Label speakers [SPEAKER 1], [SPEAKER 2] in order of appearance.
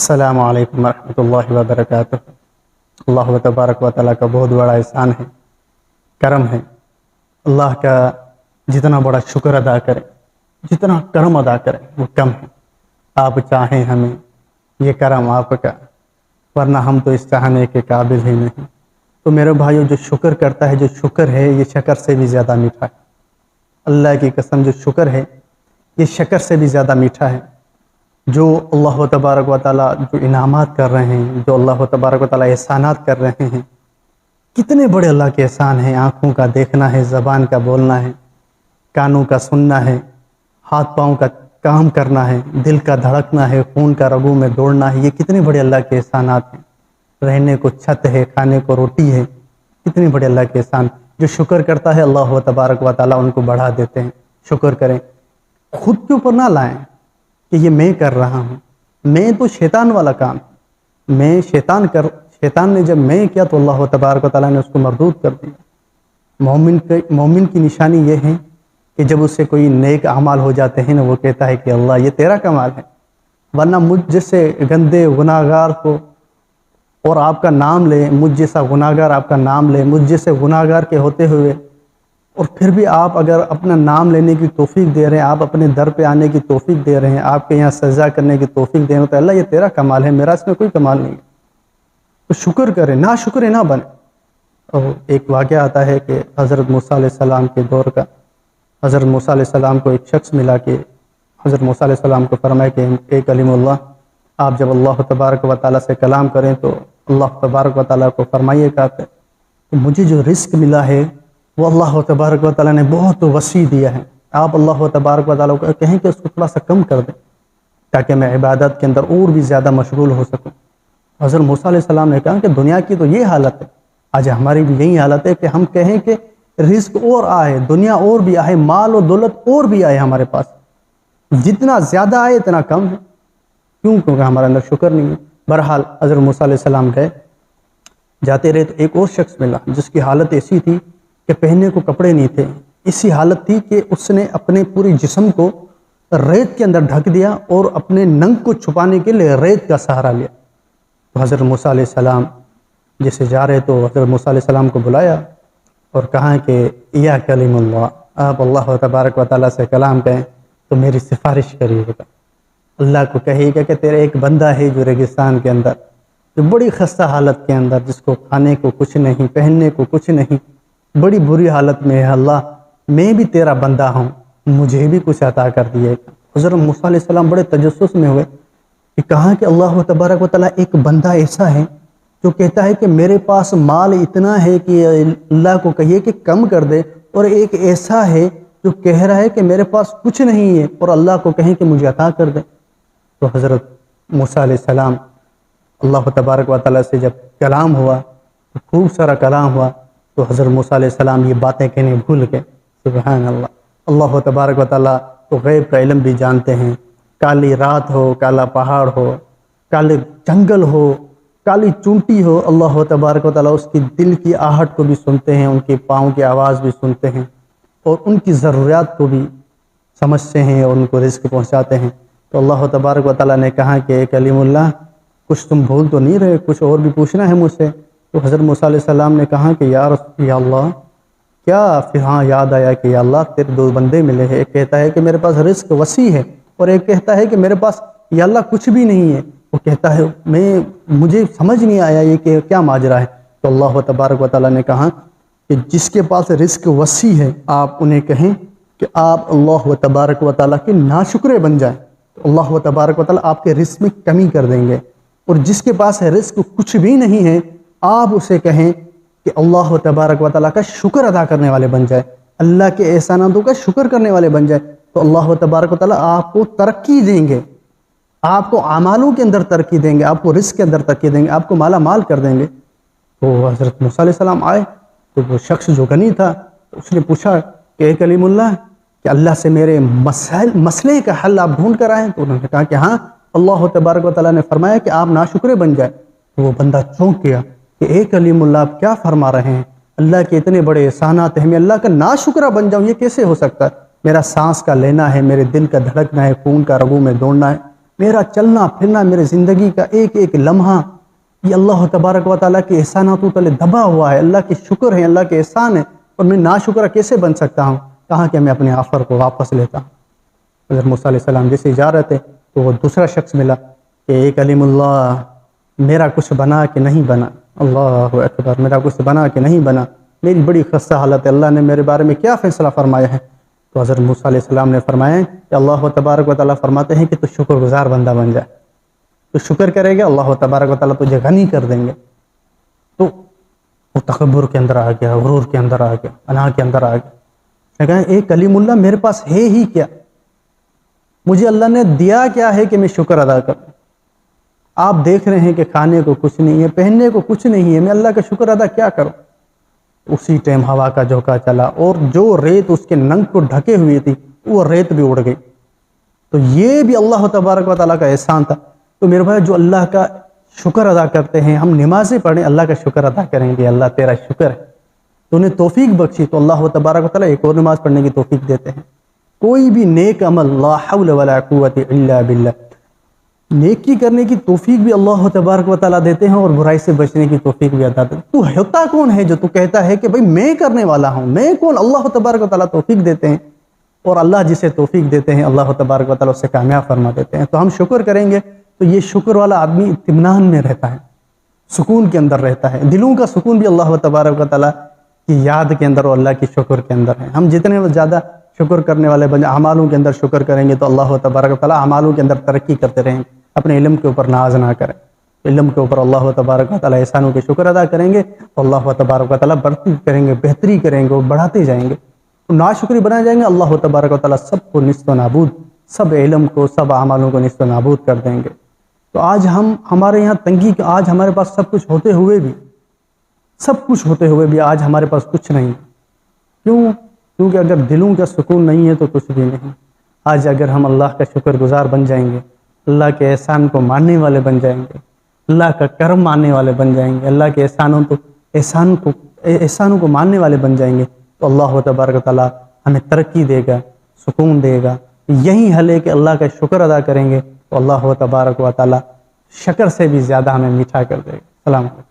[SPEAKER 1] السلام علیکم ورحمۃ اللہ وبرکاتہ۔ اللہ تبارک و تعالیٰ کا بہت بڑا احسان ہے، کرم ہے۔ اللہ کا جتنا بڑا شکر ادا کریں، جتنا کرم ادا کریں وہ کم ہے۔ آپ چاہیں ہمیں یہ کرم آپ کا، ورنہ ہم تو اس چاہنے کے قابل ہی نہیں۔ تو میرے بھائیو، جو شکر کرتا ہے، جو شکر ہے یہ شکر سے بھی زیادہ میٹھا ہے۔ اللہ کی قسم، جو شکر ہے یہ شکر سے بھی زیادہ میٹھا ہے۔ جو اللہ تبارک و تعالیٰ جو انعامات کر رہے ہیں، جو اللہ تبارک و تعالیٰ احسانات کر رہے ہیں، کتنے بڑے اللہ کے احسان ہیں۔ آنکھوں کا دیکھنا ہے، زبان کا بولنا ہے، کانوں کا سننا ہے، ہاتھ پاؤں کا کام کرنا ہے، دل کا دھڑکنا ہے، خون کا رگوں میں دوڑنا ہے۔ یہ کتنے بڑے اللہ کے احسانات ہیں۔ رہنے کو چھت ہے، کھانے کو روٹی ہے، کتنے بڑے اللہ کے احسان۔ جو شکر کرتا ہے اللہ تبارک و تعالیٰ ان کو بڑھا دیتے ہیں۔ شکر کریں، خود کے اوپر نہ لائیں کہ یہ میں کر رہا ہوں، میں تو شیطان والا کام، میں شیطان نے جب میں کیا تو اللہ تبارک و تعالیٰ نے اس کو مردود کر دیا۔ مومن کی نشانی یہ ہے کہ جب اس سے کوئی نیک اعمال ہو جاتے ہیں نا، وہ کہتا ہے کہ اللہ یہ تیرا کمال ہے، ورنہ مجھ جیسے گندے گناہگار کو اور آپ کا نام لے، مجھ جیسا گناہگار آپ کا نام لے، مجھ جیسے گناہگار کے ہوتے ہوئے، اور پھر بھی آپ اگر اپنا نام لینے کی توفیق دے رہے ہیں، آپ اپنے در پہ آنے کی توفیق دے رہے ہیں، آپ کے یہاں سجدہ کرنے کی توفیق دے رہے ہیں، تو اللہ یہ تیرا کمال ہے، میرا اس میں کوئی کمال نہیں ہے۔ تو شکر کریں، نہ شکر نہ بنے۔ اور ایک واقعہ آتا ہے کہ حضرت موسیٰ علیہ السلام کے دور کا، حضرت موسیٰ علیہ السلام کو ایک شخص ملا کہ حضرت موسیٰ علیہ السلام کو فرمایا کہ اے کلیم اللہ، آپ جب اللہ تبارک و تعالیٰ سے کلام کریں تو اللہ تبارک و تعالیٰ کو فرمائیے کہ مجھے جو رزق ملا ہے وہ اللہ تبارک و تعالیٰ نے بہت وسیع دیا ہے، آپ اللہ تبارک و تعالیٰ کو کہیں کہ اس کو تھوڑا سا کم کر دیں تاکہ میں عبادت کے اندر اور بھی زیادہ مشغول ہو سکوں۔ حضرت موسیٰ علیہ السلام نے کہا کہ دنیا کی تو یہ حالت ہے، آج ہماری بھی یہی حالت ہے کہ ہم کہیں کہ رزق اور آئے، دنیا اور بھی آئے، مال و دولت اور بھی آئے ہمارے پاس، جتنا زیادہ آئے اتنا کم ہے۔ کیونکہ ہمارے اندر شکر نہیں ہے۔ بہرحال حضرت موسیٰ علیہ السلام گئے، جاتے رہے تو ایک اور شخص ملا جس کی حالت ایسی تھی کہ پہننے کو کپڑے نہیں تھے، اسی حالت تھی کہ اس نے اپنے پورے جسم کو ریت کے اندر ڈھک دیا اور اپنے ننگ کو چھپانے کے لیے ریت کا سہارا لیا۔ تو حضرت موسیٰ علیہ السلام جیسے جا رہے تو حضرت موسیٰ علیہ السلام کو بلایا اور کہا کہ یا کلیم اللہ، آپ اللہ تبارک و تعالیٰ سے کلام کہیں تو میری سفارش کریے گا، اللہ کو کہیے گا کہ تیرا ایک بندہ ہے جو ریگستان کے اندر، جو بڑی خستہ حالت کے اندر، جس کو کھانے کو کچھ نہیں، پہننے کو کچھ نہیں، بڑی بری حالت میں ہے، اللہ میں بھی تیرا بندہ ہوں، مجھے بھی کچھ عطا کر دیے گا۔ حضرت موسیٰ علیہ السلام بڑے تجسس میں ہوئے کہ کہا کہ اللہ تبارک و تعالیٰ ایک بندہ ایسا ہے جو کہتا ہے کہ میرے پاس مال اتنا ہے کہ اللہ کو کہیے کہ کم کر دے، اور ایک ایسا ہے جو کہہ رہا ہے کہ میرے پاس کچھ نہیں ہے اور اللہ کو کہیں کہ مجھے عطا کر دے۔ تو حضرت موسیٰ علیہ السلام اللہ تبارک و تعالیٰ سے جب کلام ہوا تو خوب سارا کلام ہوا، تو حضرت موسیٰ علیہ السلام یہ باتیں کہنے بھول گئے۔ سبحان اللہ، اللہ تبارک و تعالیٰ تو غیب کا علم بھی جانتے ہیں۔ کالی رات ہو، کالا پہاڑ ہو، کالے جنگل ہو، کالی چونٹی ہو، اللہ تبارک و تعالیٰ اس کی دل کی آہٹ کو بھی سنتے ہیں، ان کے پاؤں کی آواز بھی سنتے ہیں، اور ان کی ضروریات کو بھی سمجھتے ہیں اور ان کو رزق پہنچاتے ہیں۔ تو اللہ تبارک و تعالیٰ نے کہا کہ اے کلیم اللہ، کچھ تم بھول تو نہیں رہے، کچھ اور بھی پوچھنا ہے مجھ سے؟ تو حضرت موسیٰ علیہ السلام نے کہا کہ یا اللہ کیا؟ پھر ہاں یاد آیا کہ یا اللہ تیرے دو بندے ملے ہیں، ایک کہتا ہے کہ میرے پاس رزق وسیع ہے، اور ایک کہتا ہے کہ میرے پاس یا اللہ کچھ بھی نہیں ہے۔ وہ کہتا ہے مجھے سمجھ نہیں آیا یہ کہ کیا ماجرا ہے۔ تو اللہ تبارک و تعالیٰ نے کہا کہ جس کے پاس رزق وسیع ہے آپ انہیں کہیں کہ آپ اللہ تبارک و تعالیٰ کے ناشکرے بن جائیں، تو اللہ تبارک و تعالیٰ آپ کے رزق میں کمی کر دیں گے۔ اور جس کے پاس رزق کچھ بھی نہیں ہے آپ اسے کہیں کہ اللہ تبارک و تعالیٰ کا شکر ادا کرنے والے بن جائے، اللہ کے احساناتوں کا شکر کرنے والے بن جائے، تو اللہ تبارک و تعالیٰ آپ کو ترقی دیں گے، آپ کو اعمالوں کے اندر ترقی دیں گے، آپ کو رزق کے اندر ترقی دیں گے، آپ کو مالا مال کر دیں گے۔ تو حضرت موسیٰ علیہ السلام آئے تو وہ شخص جو غنی تھا اس نے پوچھا کہ اے کلیم اللہ، کہ اللہ سے میرے مسئلے کا حل آپ ڈھونڈ کر آئے؟ تو انہوں نے کہا کہ ہاں، اللہ تبارک و تعالیٰ نے فرمایا کہ آپ ناشکرے بن جائے۔ تو وہ بندہ چونک گیا کہ اے کلیم اللہ، آپ کیا فرما رہے ہیں؟ اللہ کے اتنے بڑے احسانات ہیں، میں اللہ کا ناشکرہ بن جاؤں، یہ کیسے ہو سکتا ہے؟ میرا سانس کا لینا ہے، میرے دل کا دھڑکنا ہے، خون کا رگوں میں دوڑنا ہے، میرا چلنا پھرنا، میرے زندگی کا ایک ایک لمحہ یہ اللہ تبارک و تعالیٰ کے احساناتوں تلے دبا ہوا ہے. اللہ کے شکر ہے، اللہ کے احسان ہے، اور میں ناشکرہ کیسے بن سکتا ہوں؟ کہاں کہ میں اپنے آفر کو واپس لیتا ہوں. حضرت موسیٰ علیہ السلام جیسے جا رہے تھے تو وہ دوسرا شخص ملا کہ اے کلیم اللہ، میرا کچھ بنا کہ نہیں بنا، اللہ اکبر، میرا کچھ بنا کہ نہیں بنا، میری بڑی خستہ حالت ہے، اللہ نے میرے بارے میں کیا فیصلہ فرمایا ہے؟ تو حضرت موسیٰ علیہ السلام نے فرمایا کہ اللہ تبارک و تعالیٰ فرماتے ہیں کہ تو شکر گزار بندہ بن جائے، تو شکر کرے گا اللہ تبارک و تعالیٰ تجھے غنی کر دیں گے. تو وہ تکبر کے اندر آ گیا، غرور کے اندر آ گیا، انا کے اندر آ گیا. میں کہا اے کلیم اللہ، میرے پاس ہے ہی کیا؟ مجھے اللہ نے دیا کیا ہے کہ میں شکر ادا کروں؟ آپ دیکھ رہے ہیں کہ کھانے کو کچھ نہیں ہے، پہننے کو کچھ نہیں ہے، میں اللہ کا شکر ادا کیا کروں؟ اسی ٹائم ہوا کا جھونکا چلا اور جو ریت اس کے ننگ کو ڈھکے ہوئی تھی وہ ریت بھی اڑ گئی. تو یہ بھی اللہ تبارک و تعالیٰ کا احسان تھا. تو میرے بھائی، جو اللہ کا شکر ادا کرتے ہیں، ہم نمازیں پڑھیں، اللہ کا شکر ادا کریں گے، اللہ تیرا شکر ہے، تو انہیں توفیق بخشی، تو اللہ تبارک و تعالیٰ ایک اور نماز پڑھنے کی توفیق دیتے ہیں. کوئی بھی نیک عمل، لا حول ولا قوت الا باللہ، نیکی کرنے کی توفیق بھی اللہ تبارک و تعالیٰ دیتے ہیں اور برائی سے بچنے کی توفیق بھی عطا دیتے ہیں. تو ہوتا کون ہے جو تو کہتا ہے کہ بھئی میں کرنے والا ہوں؟ میں کون؟ اللہ تبارک و تعالیٰ توفیق دیتے ہیں، اور اللہ جسے توفیق دیتے ہیں اللہ تبارک و تعالیٰ اسے کامیاب فرما دیتے ہیں. تو ہم شکر کریں گے تو یہ شکر والا آدمی اطمینان میں رہتا ہے، سکون کے اندر رہتا ہے. دلوں کا سکون بھی اللہ تبارک و تعالیٰ کی یاد کے اندر اور اللہ کی شکر کے اندر ہے. ہم جتنے زیادہ شکر کرنے والے بن اعمالوں کے اندر شکر کریں گے تو اللہ تبارک و تعالیٰ اعمالوں کے اندر ترقی کرتے رہیں گے. اپنے علم کے اوپر ناز نہ کریں، علم کے اوپر اللہ تبارک و تعالیٰ احسانوں کے شکر ادا کریں گے تو اللہ تبارک و تعالیٰ بڑھتی کریں گے، بہتری کریں گے اور بڑھاتے جائیں گے. تو ناشکری بنا جائیں گے، اللہ تبارک و تعالیٰ سب کو نیست و نابود، سب علم کو، سب اعمالوں کو نیست و نابود کر دیں گے. تو آج ہمارے یہاں تنگی کہ آج ہمارے پاس سب کچھ ہوتے ہوئے بھی آج ہمارے پاس کچھ نہیں. کیوں؟ کیونکہ اگر دلوں کا سکون نہیں ہے تو کچھ بھی نہیں. آج اگر ہم اللہ کا شکر گزار بن جائیں گے، اللہ کے احسان کو ماننے والے بن جائیں گے، اللہ کا کرم ماننے والے بن جائیں گے، اللہ کے احسانوں کو ماننے والے بن جائیں گے، تو اللہ تبارک و تعالیٰ ہمیں ترقی دے گا، سکون دے گا. یہی حل ہے کہ اللہ کا شکر ادا کریں گے تو اللہ تبارک و تعالیٰ شکر سے بھی زیادہ ہمیں میٹھا کر دے گا. السلام علیکم.